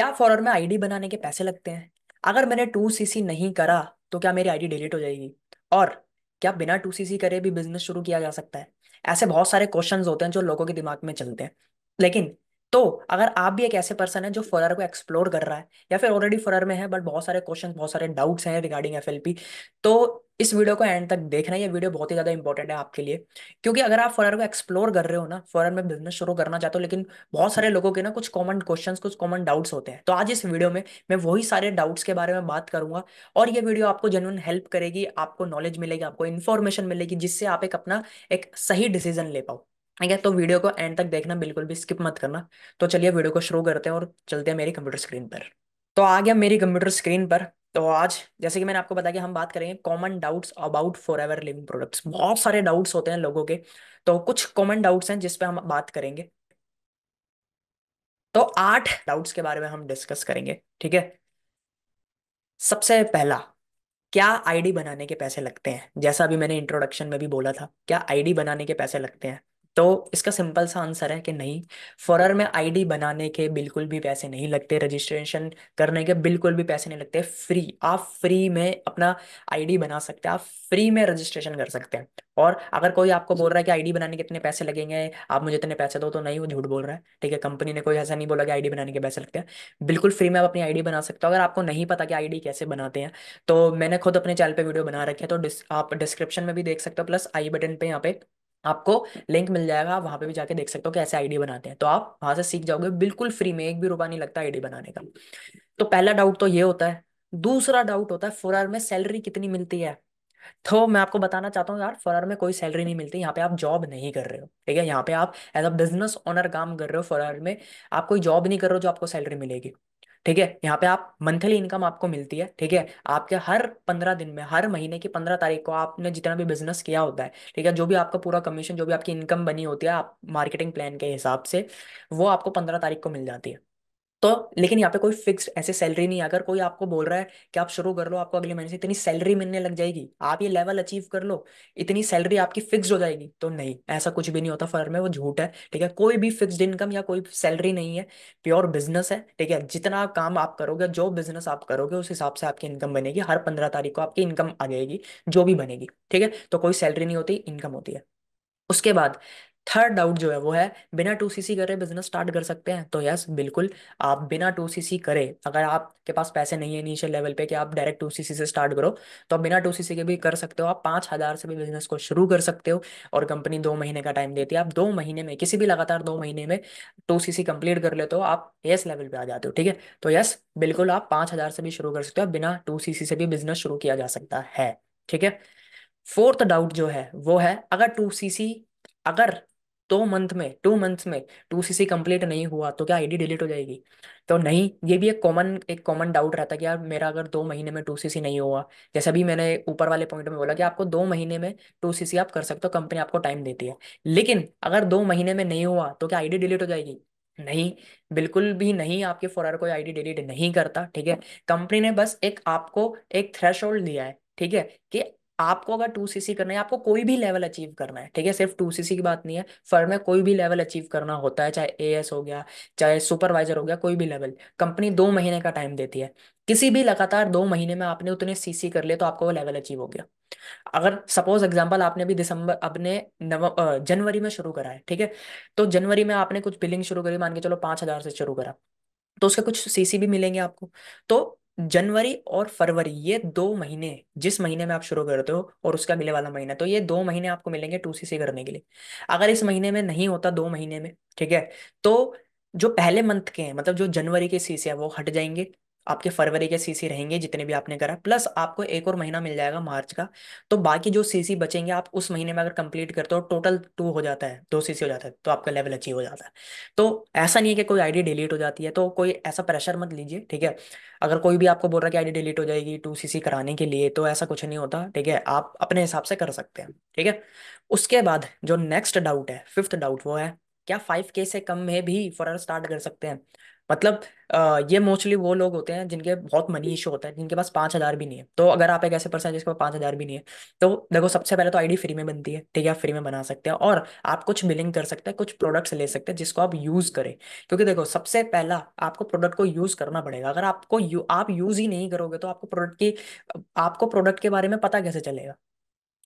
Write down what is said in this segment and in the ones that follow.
क्या फॉरवर में आईडी बनाने के पैसे लगते हैं? अगर मैंने 2cc नहीं करा तो क्या मेरी आईडी डिलीट हो जाएगी? और क्या बिना 2cc करे भी बिजनेस शुरू किया जा सकता है? ऐसे बहुत सारे क्वेश्चंस होते हैं जो लोगों के दिमाग में चलते हैं। लेकिन तो अगर आप भी एक ऐसे पर्सन है जो फॉरवर को एक्सप्लोर कर रहा है या फिर ऑलरेडी फॉरवर में है बट बहुत सारे क्वेश्चंस बहुत सारे डाउट्स हैं रिगार्डिंग एफएलपी, तो इस वीडियो को एंड तक देखना। ये वीडियो बहुत ही ज्यादा इंपॉर्टेंट है आपके लिए, क्योंकि अगर आप फॉरवर को एक्सप्लोर कर रहे हो ना, फॉरवर में बिजनेस शुरू करना चाहते हो, लेकिन बहुत सारे लोगों के ना कुछ कॉमन क्वेश्चंस कुछ कॉमन डाउट्स होते हैं, तो आज इस वीडियो में मैं वही सारे डाउट्स के बारे में बात करूंगा। और ये वीडियो आपको जेन्युइन हेल्प करेगी, आपको नॉलेज मिलेगी, आपको इन्फॉर्मेशन मिलेगी, जिससे आप एक अपना एक सही डिसीजन ले पाओ। ठीक है, तो वीडियो को एंड तक देखना, बिल्कुल भी स्किप मत करना। तो चलिए वीडियो को शुरू करते हैं और चलते हैं मेरी कंप्यूटर स्क्रीन पर। तो आ गया मेरी कंप्यूटर स्क्रीन पर। तो आज जैसे कि मैंने आपको बताया कि हम बात करेंगे common doubts about forever living products. बहुत सारे डाउट्स होते हैं लोगों के, तो कुछ कॉमन डाउट्स हैं जिस पे हम बात करेंगे। तो 8 डाउट्स के बारे में हम डिस्कस करेंगे, ठीक है। सबसे पहला, क्या आईडी बनाने के पैसे लगते हैं? जैसा अभी मैंने इंट्रोडक्शन में भी बोला था, क्या आईडी बनाने के पैसे लगते हैं? तो इसका सिंपल सा आंसर है कि नहीं। फॉरर में आईडी बनाने के बिल्कुल भी पैसे नहीं लगते, रजिस्ट्रेशन करने के बिल्कुल भी पैसे नहीं लगते। फ्री, आप फ्री में अपना आईडी बना सकते हैं, आप फ्री में रजिस्ट्रेशन कर सकते हैं। और अगर कोई आपको बोल रहा है कि आईडी बनाने के इतने पैसे लगेंगे, आप मुझे इतने पैसे दो, तो नहीं, वो झूठ बोल रहा है। ठीक है, कंपनी ने कोई ऐसा नहीं बोला कि आईडी बनाने के पैसे लगते हैं। बिल्कुल फ्री में आप अपनी आईडी बना सकते हो। अगर आपको नहीं पता कि आईडी कैसे बनाते हैं, तो मैंने खुद अपने चैनल पे वीडियो बना रखे है, तो आप डिस्क्रिप्शन में भी देख सकते हो, प्लस आई बटन पे यहाँ पे आपको लिंक मिल जाएगा, आप वहां पे भी जाके देख सकते हो कि ऐसे आईडी बनाते हैं। तो आप वहां से सीख जाओगे बिल्कुल फ्री में, एक भी रुपया नहीं लगता आईडी बनाने का। तो पहला डाउट तो ये होता है। दूसरा डाउट होता है फॉरवर में सैलरी कितनी मिलती है? तो मैं आपको बताना चाहता हूँ यार, फॉरवर में कोई सैलरी नहीं मिलती। यहाँ पे आप जॉब नहीं कर रहे हो, ठीक है। यहाँ पे आप एज अ बिजनेस ओनर काम कर रहे हो फॉरवर में। आप कोई जॉब नहीं कर रहे हो जो आपको सैलरी मिलेगी, ठीक है। यहाँ पे आप मंथली इनकम आपको मिलती है, ठीक है। आपके हर 15 दिन में, हर महीने की 15 तारीख को आपने जितना भी बिजनेस किया होता है, ठीक है, जो भी आपका पूरा कमीशन, जो भी आपकी इनकम बनी होती है आप मार्केटिंग प्लान के हिसाब से, वो आपको 15 तारीख को मिल जाती है। तो लेकिन यहाँ पे कोई फिक्स्ड ऐसे सैलरी नहीं है। अगर कोई आपको बोल रहा है कि आप शुरू कर लो, आपको अगले महीने से इतनी सैलरी मिलने लग जाएगी, आप ये लेवल अचीव कर लो, इतनी सैलरी आपकी फिक्स्ड हो जाएगी, तो नहीं, ऐसा कुछ भी नहीं होता फर्म में, वो झूठ है। ठीक है, कोई भी फिक्स्ड इनकम या कोई सैलरी नहीं है। प्योर बिजनेस है, ठीक है। जितना काम आप करोगे, जो बिजनेस आप करोगे, उस हिसाब से आपकी इनकम बनेगी। हर 15 तारीख को आपकी इनकम आ जाएगी, जो भी बनेगी, ठीक है। तो कोई सैलरी नहीं होती, इनकम होती है। उसके बाद थर्ड डाउट जो है वो है, बिना 2cc करे बिजनेस स्टार्ट कर सकते हैं? तो यस, बिल्कुल। आप बिना 2cc करे, अगर आपके पास पैसे नहीं है इनिशियल लेवल पे कि आप डायरेक्ट 2cc से स्टार्ट करो, तो आप बिना 2cc के भी कर सकते हो। आप 5,000 से भी बिजनेस को शुरू कर सकते हो। और कंपनी 2 महीने का टाइम देती है, आप 2 महीने में, किसी भी लगातार 2 महीने में 2cc कंप्लीट कर लेते हो, आप एस लेवल पे आ जाते हो, ठीक है। तो यस, बिल्कुल, आप 5,000 से भी शुरू कर सकते हो, बिना 2cc से भी बिजनेस शुरू किया जा सकता है, ठीक है। फोर्थ डाउट जो है वो है, अगर 2cc, अगर 2 मंथ में 2cc कंप्लीट नहीं हुआ तो क्या आईडी डिलीट हो जाएगी? तो नहीं, ये भी एक कॉमन डाउट रहता है कि यार मेरा अगर 2 महीने में 2cc नहीं हुआ, जैसा भी मैंने ऊपर वाले पॉइंट में बोला कि आपको 2 महीने में 2cc आप कर सकते हो, कंपनी आपको टाइम देती है। लेकिन अगर 2 महीने में नहीं हुआ तो क्या आईडी डिलीट हो जाएगी? नहीं, बिल्कुल भी नहीं। आपके फॉरवर कोई आईडी डिलीट नहीं करता, ठीक है। कंपनी ने बस एक आपको एक थ्रेशोल्ड दिया है, ठीक है, कि आपको अगर 2cc करना है, आपको कोई भी लेवल अचीव करना है, ठीक है, सिर्फ 2cc की बात नहीं है, फर्म में कोई भी लेवल अचीव करना होता है, चाहे एएस हो गया, चाहे सुपरवाइजर हो गया, कोई भी लेवल, कंपनी 2 महीने का टाइम देती है। किसी भी लगातार 2 महीने में आपने उतने सीसी कर लिए तो आपको वो लेवल अचीव हो गया। अगर सपोज एग्जांपल आपने भी दिसंबर, अपने जनवरी में शुरू करा है, ठीक है, तो जनवरी में आपने कुछ बिलिंग शुरू करी, मान के चलो 5,000 से शुरू करा, तो उसके कुछ सीसी भी मिलेंगे आपको। तो जनवरी और फरवरी, ये 2 महीने, जिस महीने में आप शुरू करते हो और उसका अगले वाला महीना, तो ये 2 महीने आपको मिलेंगे 2cc करने के लिए। अगर इस महीने में नहीं होता, 2 महीने में, ठीक है, तो जो पहले मंथ के हैं, मतलब जो जनवरी के सीसी है वो हट जाएंगे, आपके फरवरी के सीसी रहेंगे जितने भी आपने करा, प्लस आपको एक और महीना मिल जाएगा मार्च का। तो बाकी जो सीसी बचेंगे, आप उस महीने में अगर कंप्लीट करते हो, टोटल 2 हो जाता है, 2cc हो जाता है, तो आपका लेवल अचीव हो जाता है। तो ऐसा नहीं है कि कोई आईडी डिलीट हो जाती है, तो कोई ऐसा प्रेशर मत लीजिए, ठीक है। अगर कोई भी आपको बोल रहा है कि आईडी डिलीट हो जाएगी 2cc कराने के लिए, तो ऐसा कुछ नहीं होता, ठीक है। आप अपने हिसाब से कर सकते हैं, ठीक है। उसके बाद जो नेक्स्ट डाउट है, फिफ्थ डाउट, वो है, क्या 5K से कम में भी फॉरवर्ड स्टार्ट कर सकते हैं? मतलब ये मोस्टली वो लोग होते हैं जिनके बहुत मनी इशू होता है, जिनके पास 5,000 भी नहीं है। तो अगर आप एक ऐसे पर्सन है जिसके पास 5,000 भी नहीं है, तो देखो सबसे पहले तो आईडी फ्री में बनती है, ठीक है, आप फ्री में बना सकते हैं और आप कुछ बिलिंग कर सकते हैं, कुछ प्रोडक्ट्स ले सकते हैं जिसको आप यूज करें। क्योंकि देखो सबसे पहला आपको प्रोडक्ट को यूज करना पड़ेगा। अगर आप यूज ही नहीं करोगे तो आपको प्रोडक्ट के बारे में पता कैसे चलेगा।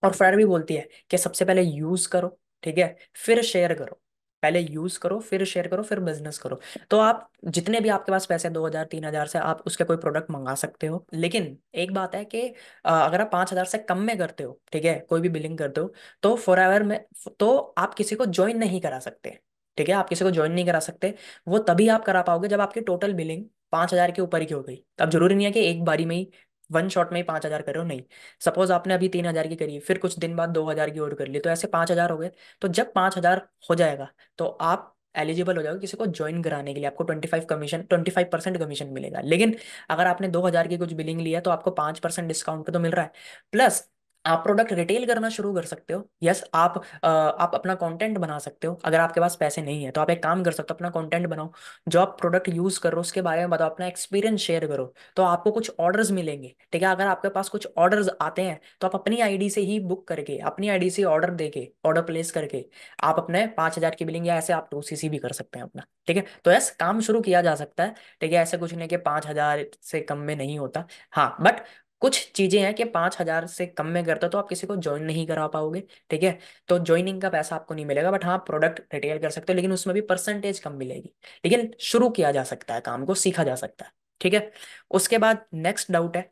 और फ्रायर भी बोलती है कि सबसे पहले यूज करो, ठीक है, फिर शेयर करो। पहले यूज करो, फिर शेयर करो, फिर बिजनेस करो। तो आप जितने भी आपके पास पैसे 2,000 3,000 से आप उसके कोई प्रोडक्ट मंगा सकते हो। लेकिन एक बात है कि अगर आप 5,000 से कम में करते हो, ठीक है, कोई भी बिलिंग करते हो, तो फॉर एवर में, तो आप किसी को ज्वाइन नहीं करा सकते। ठीक है, आप किसी को ज्वाइन नहीं करा सकते। वो तभी आप करा पाओगे जब आपकी टोटल बिलिंग 5,000 के ऊपर की हो गई। अब जरूरी नहीं है कि एक बारी में ही, वन शॉट में ही 5,000 करो, नहीं। सपोज आपने अभी 3,000 की करी, फिर कुछ दिन बाद 2,000 की और कर ली, तो ऐसे 5,000 हो गए। तो जब 5,000 हो जाएगा तो आप एलिजिबल हो जाओगे किसी को ज्वाइन कराने के लिए। आपको 25% कमीशन मिलेगा। लेकिन अगर आपने 2,000 की कुछ बिलिंग लिया तो आपको 5% डिस्काउंट पे तो मिल रहा है। प्लस आप प्रोडक्ट रिटेल करना शुरू कर सकते हो। यस, आप अपना कंटेंट बना सकते हो। अगर आपके पास पैसे नहीं है तो आप एक काम कर सकते हो, अपना कंटेंट बनाओ, जो आप प्रोडक्ट यूज कर रहे हो उसके बारे में बताओ, अपना एक्सपीरियंस शेयर करो। तो आपको कुछ ऑर्डर्स मिलेंगे, ठीक है। अगर आपके पास कुछ ऑर्डर्स आते हैं तो आप अपनी आईडी से ही बुक करके, अपनी आईडी से ऑर्डर देके, ऑर्डर प्लेस करके आप अपने 5,000 की बिलिंग, या ऐसे आप 2CC भी कर सकते हैं अपना, ठीक है। तो ऐसे काम शुरू किया जा सकता है, ठीक है। ऐसे कुछ नहीं कि 5,000 से कम में नहीं होता। हाँ, बट कुछ चीजें हैं कि 5,000 से कम में करते हो तो आप किसी को ज्वाइन नहीं करा पाओगे, ठीक है। तो ज्वाइनिंग का पैसा आपको नहीं मिलेगा, बट हाँ प्रोडक्ट रिटेल कर सकते हो, लेकिन उसमें भी परसेंटेज कम मिलेगी। लेकिन शुरू किया जा सकता है, काम को सीखा जा सकता है, ठीक है। उसके बाद नेक्स्ट डाउट है,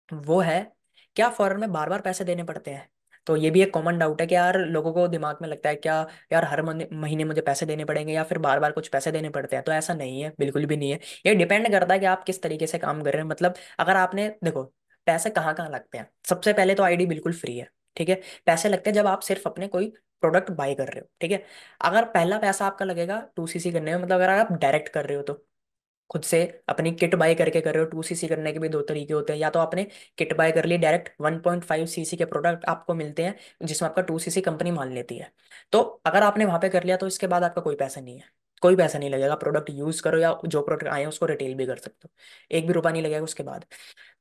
वो है क्या फॉरेन में बार बार पैसे देने पड़ते हैं। तो ये भी एक कॉमन डाउट है कि यार लोगों को दिमाग में लगता है क्या, यार हर महीने मुझे पैसे देने पड़ेंगे या फिर बार बार कुछ पैसे देने पड़ते हैं। तो ऐसा नहीं है, बिल्कुल भी नहीं है। ये डिपेंड करता है कि आप किस तरीके से काम कर रहे हैं। मतलब अगर आपने देखो, पैसे कहाँ कहाँ लगते हैं। सबसे पहले तो आईडी बिल्कुल फ्री है, ठीक है। पैसे लगते हैं जब आप सिर्फ अपने कोई प्रोडक्ट बाय कर रहे हो, ठीक है। अगर पहला पैसा आपका लगेगा 2CC करने में, मतलब अगर आप डायरेक्ट कर रहे हो तो खुद से अपनी किट बाय करके कर रहे हो। 2CC करने के भी दो तरीके होते हैं, या तो आपने किट बाय कर ली, डायरेक्ट 1.5 CC के प्रोडक्ट आपको मिलते हैं जिसमें आपका 2CC कंपनी मान लेती है। तो अगर आपने वहां पे कर लिया तो इसके बाद आपका कोई पैसा नहीं है, कोई पैसा नहीं लगेगा। प्रोडक्ट यूज करो या जो प्रोडक्ट आए हैं उसको रिटेल भी कर सकते हो, एक भी रुपया नहीं लगेगा उसके बाद।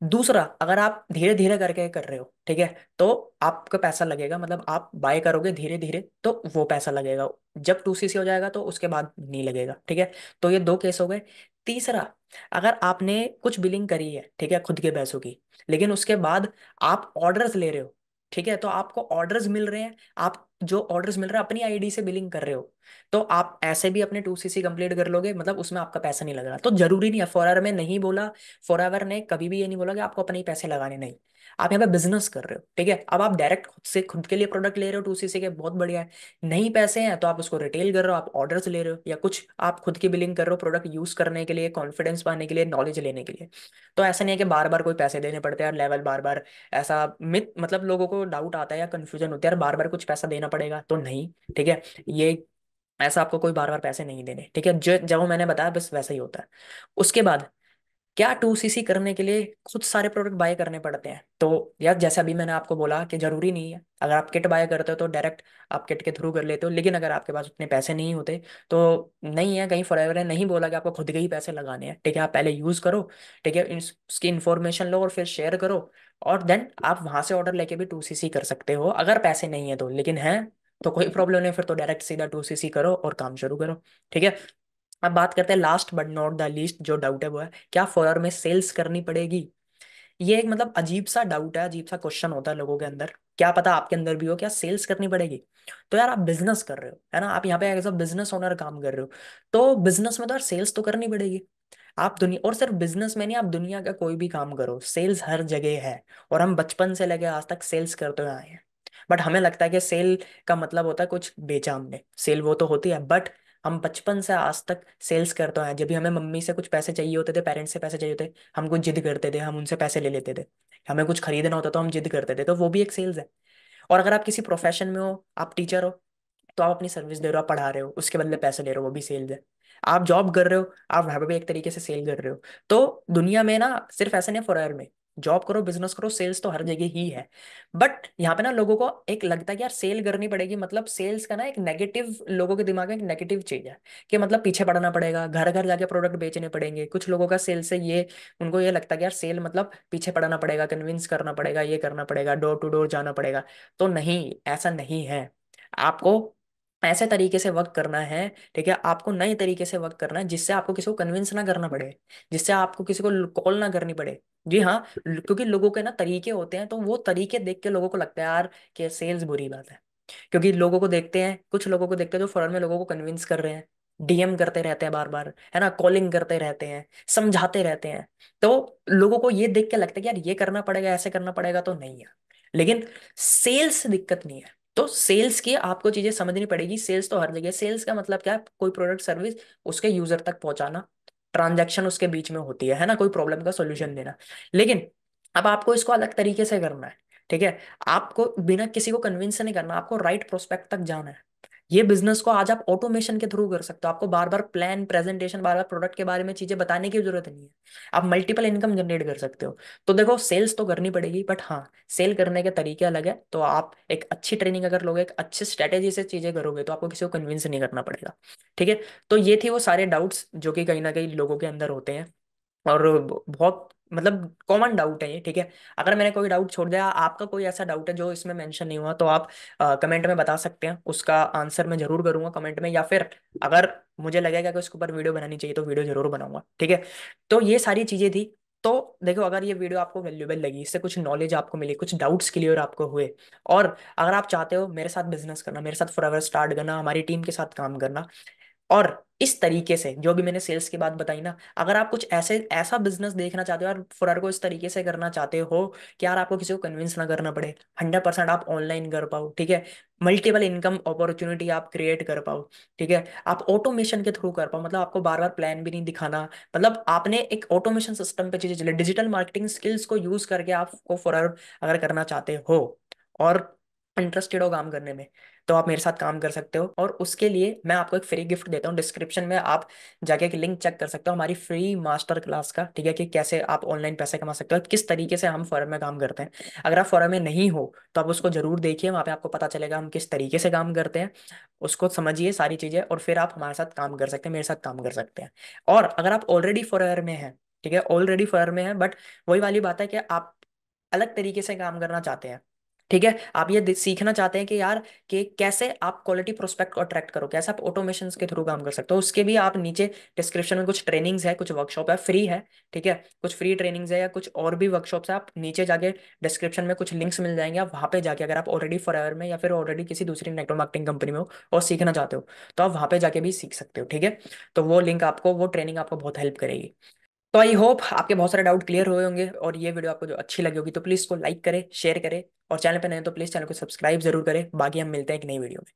दूसरा, अगर आप धीरे धीरे करके कर रहे हो, ठीक है, तो आपका पैसा लगेगा। मतलब आप बाय करोगे धीरे धीरे तो वो पैसा लगेगा। जब 2CC हो जाएगा तो उसके बाद नहीं लगेगा, ठीक है। तो ये दो केस हो गए। तीसरा, अगर आपने कुछ बिलिंग करी है, ठीक है, खुद के पैसों की, लेकिन उसके बाद आप ऑर्डर्स ले रहे हो, ठीक है, तो आपको ऑर्डर्स मिल रहे हैं, आप जो ऑर्डर्स मिल रहे हैं अपनी आईडी से बिलिंग कर रहे हो, तो आप ऐसे भी अपने 2CC कंप्लीट कर लोगे। मतलब उसमें आपका पैसा नहीं लग रहा। तो जरूरी नहीं है, फॉरएवर में नहीं बोला, फॉरएवर ने कभी भी ये नहीं बोला कि आपको अपने ही पैसे लगाने, नहीं। आप यहाँ पे बिजनेस कर रहे हो, ठीक है। अब आप डायरेक्ट खुद से खुद के लिए प्रोडक्ट ले रहे हो 2CC के, बहुत बढ़िया है। नहीं पैसे हैं तो आप उसको रिटेल कर रहे हो, आप ऑर्डर्स ले रहे हो, या कुछ आप खुद की बिलिंग कर रहे हो प्रोडक्ट यूज करने के लिए, कॉन्फिडेंस पाने के लिए, नॉलेज लेने के लिए। तो ऐसा नहीं है कि बार बार कोई पैसे देने पड़ते हैं, लेवल बार बार, ऐसा मिथ, मतलब लोगों को डाउट आता है या कंफ्यूजन होती है यार बार बार कुछ पैसा देना पड़ेगा, तो नहीं, ठीक है। ये ऐसा आपको कोई बार बार पैसे नहीं देने, ठीक है। जो जो मैंने बताया बस वैसा ही होता है। उसके बाद क्या 2CC करने के लिए खुद सारे प्रोडक्ट बाय करने पड़ते हैं? तो यार जैसे अभी मैंने आपको बोला कि जरूरी नहीं है। अगर आप किट बाय करते हो तो डायरेक्ट आप किट के थ्रू कर लेते हो, लेकिन अगर आपके पास उतने पैसे नहीं होते तो नहीं है, कहीं फॉरएवर ने नहीं बोला कि आपको खुद के ही पैसे लगाने हैं, ठीक है। आप पहले यूज करो, ठीक है, उसकी इन्फॉर्मेशन लो और फिर शेयर करो, और देन आप वहां से ऑर्डर लेके भी 2CC कर सकते हो अगर पैसे नहीं है तो। लेकिन है तो कोई प्रॉब्लम नहीं, फिर तो डायरेक्ट सीधा 2CC करो और काम शुरू करो, ठीक है। अब बात करते हैं last but not the least, जो डाउट है वो है क्या फॉरएवर में सेल्स करनी पड़ेगी। ये एक मतलब अजीब सा डाउट है, अजीब सा क्वेश्चन होता है लोगों के अंदर। क्या पता आपके अंदर भी हो, क्या सेल्स करनी पड़ेगी? तो यार आप बिजनेस कर रहे हो, है ना, आप यहाँ पे एज अ बिजनेस ओनर काम कर रहे हो, तो बिजनेस में तो यार सेल्स तो करनी पड़ेगी। आप दुनिया, और सिर्फ बिजनेस में नहीं, आप दुनिया का कोई भी काम करो, सेल्स हर जगह है। और हम बचपन से लेके आज तक सेल्स करते हुए आए हैं। बट हमें लगता है कि सेल का मतलब होता है कुछ बेचा हमने, सेल वो तो होती है, बट हम बचपन से आज तक सेल्स करते हैं। जब भी हमें मम्मी से कुछ पैसे चाहिए होते थे, पेरेंट्स से पैसे चाहिए होते, हम कुछ जिद करते थे, हम उनसे पैसे ले लेते थे। हमें कुछ खरीदना होता तो हम जिद करते थे, तो वो भी एक सेल्स है। और अगर आप किसी प्रोफेशन में हो, आप टीचर हो, तो आप अपनी सर्विस दे रहे हो, आप पढ़ा रहे हो, उसके बदले पैसे ले रहे हो, वो भी सेल्स है। आप जॉब कर रहे हो, आप वहां पे भी एक तरीके से सेल कर रहे हो। तो दुनिया में ना सिर्फ ऐसा नहीं, फॉरएवर में जॉब करो, बिजनेस करो, सेल्स तो हर जगह ही है। बट यहाँ पे ना लोगों को एक लगता है कि यार सेल करनी पड़ेगी, मतलब सेल्स का ना एक नेगेटिव, लोगों के दिमाग में एक नेगेटिव चीज है कि मतलब पीछे पड़ना पड़ेगा, घर घर जाके प्रोडक्ट बेचने पड़ेंगे। कुछ लोगों का सेल से ये, उनको ये लगता है कि यार सेल मतलब पीछे पड़ना पड़ेगा, कन्विंस करना पड़ेगा, ये करना पड़ेगा, डोर टू डोर जाना पड़ेगा। तो नहीं, ऐसा नहीं है। आपको ऐसे तरीके से वर्क करना है, ठीक है, आपको नए तरीके से वर्क करना है जिससे आपको किसी को कन्विंस ना करना पड़े, जिससे आपको किसी को कॉल ना करनी पड़े। जी हाँ, क्योंकि लोगों के ना तरीके होते हैं, तो वो तरीके देख के लोगों को लगता है यार कि सेल्स बुरी बात है। क्योंकि लोगों को देखते हैं, कुछ लोगों को देखते हैं जो फॉरेन में लोगों को कन्विंस कर रहे हैं, डीएम करते रहते हैं बार बार, है ना, कॉलिंग करते रहते हैं, समझाते रहते हैं। तो लोगों को ये देख के लगता है कि यार ये करना पड़ेगा, ऐसे करना पड़ेगा, तो नहीं है। लेकिन सेल्स से दिक्कत नहीं है। तो सेल्स की आपको चीजें समझनी पड़ेगी। सेल्स तो हर जगह, सेल्स का मतलब क्या है, कोई प्रोडक्ट सर्विस उसके यूजर तक पहुंचाना, ट्रांजैक्शन उसके बीच में होती है ना, कोई प्रॉब्लम का सोल्यूशन देना। लेकिन अब आपको इसको अलग तरीके से करना है, ठीक है। आपको बिना किसी को कन्विंस नहीं करना, आपको राइट प्रोस्पेक्ट तक जाना है। ये बिजनेस को आज आप ऑटोमेशन के थ्रू कर सकते हो, आपको बार बार प्लान, प्रेजेंटेशन, बार बार प्रोडक्ट के बारे में चीजें बताने की जरूरत नहीं है। आप मल्टीपल इनकम जनरेट कर सकते हो। तो देखो, सेल्स तो करनी पड़ेगी, बट हाँ, सेल करने के तरीके अलग है। तो आप एक अच्छी ट्रेनिंग अगर लोगे, एक अच्छी स्ट्रेटेजी से चीजें करोगे, तो आपको किसी को कन्विंस नहीं करना पड़ेगा। ठीक है। तो ये थी वो सारे डाउट्स जो कि कहीं ना कहीं लोगों के अंदर होते हैं, और बहुत मतलब कॉमन डाउट है ये, ठीक है। अगर मैंने कोई डाउट छोड़ दिया, आपका कोई ऐसा डाउट है जो इसमें मेंशन नहीं हुआ, तो आप कमेंट में बता सकते हैं, उसका आंसर मैं जरूर करूंगा कमेंट में। या फिर अगर मुझे लगेगा कि उसके ऊपर वीडियो बनानी चाहिए, तो वीडियो जरूर बनाऊंगा, ठीक है। तो ये सारी चीजें थी। तो देखो, अगर ये वीडियो आपको वैल्यूएबल लगी, इससे कुछ नॉलेज आपको मिली, कुछ डाउट्स क्लियर आपको हुए, और अगर आप चाहते हो मेरे साथ बिजनेस करना, मेरे साथ फॉरएवर स्टार्ट करना, हमारी टीम के साथ काम करना, और इस तरीके से जो भी मैंने सेल्स की बात बताई ना, अगर आप कुछ ऐसे ऐसा बिजनेस देखना चाहते हो यार, फुरार को इस तरीके से करना चाहते हो कि यार आपको किसी को कन्विंस ना करना पड़े, 100% आप ऑनलाइन कर पाओ, ठीक है, मल्टीपल इनकम अपॉर्चुनिटी आप क्रिएट कर पाओ, ठीक है, आप ऑटोमेशन के थ्रू कर पाओ, मतलब आपको बार बार प्लान भी नहीं दिखाना, मतलब आपने एक ऑटोमेशन सिस्टम पे चीजें चले, डिजिटल मार्केटिंग स्किल्स को यूज करके आपको फुरार अगर करना चाहते हो, और इंटरेस्टेड हो काम करने में, तो आप मेरे साथ काम कर सकते हो। और उसके लिए मैं आपको एक फ्री गिफ्ट देता हूँ, डिस्क्रिप्शन में आप जाके एक लिंक चेक कर सकते हो हमारी फ्री मास्टर क्लास का, ठीक है, कि कैसे आप ऑनलाइन पैसे कमा सकते हो, किस तरीके से हम फॉरम में काम करते हैं। अगर आप फॉरम में नहीं हो, तो आप उसको जरूर देखिए, वहाँ पे आपको पता चलेगा हम किस तरीके से काम करते हैं। उसको समझिए सारी चीजें, और फिर आप हमारे साथ काम कर सकते हैं, मेरे साथ काम कर सकते हैं। और अगर आप ऑलरेडी फॉरएवर में हैं, ठीक है, ऑलरेडी फॉरएवर में है, बट वही वाली बात है कि आप अलग तरीके से काम करना चाहते हैं, ठीक है, आप ये सीखना चाहते हैं कि यार कि कैसे आप क्वालिटी प्रोस्पेक्ट को अट्रैक्ट करो, कैसे आप ऑटोमेशन के थ्रू काम कर सकते हो, उसके भी आप नीचे डिस्क्रिप्शन में कुछ ट्रेनिंग्स है, कुछ वर्कशॉप है, फ्री है, ठीक है, कुछ फ्री ट्रेनिंग्स है, या कुछ और भी वर्कशॉप्स है, आप नीचे जाके डिस्क्रिप्शन में कुछ लिंक्स मिल जाएंगे, आप वहाँ पे जाके, अगर आप ऑलरेडी फॉरएवर में या फिर ऑलरेडी किसी दूसरी नेटवर्क मार्केटिंग कंपनी में हो और सीखना चाहते हो, तो आप वहाँ पे जाके भी सीख सकते हो, ठीक है। तो वो लिंक आपको, वो ट्रेनिंग आपको बहुत हेल्प करेगी। तो आई होप आपके बहुत सारे डाउट क्लियर हुए होंगे, और ये वीडियो आपको जो अच्छी लगी होगी, तो प्लीज़ इसको लाइक करें, शेयर करें, और चैनल पे नए हो तो प्लीज़ चैनल को सब्सक्राइब जरूर करें। बाकी हम मिलते हैं एक नई वीडियो में।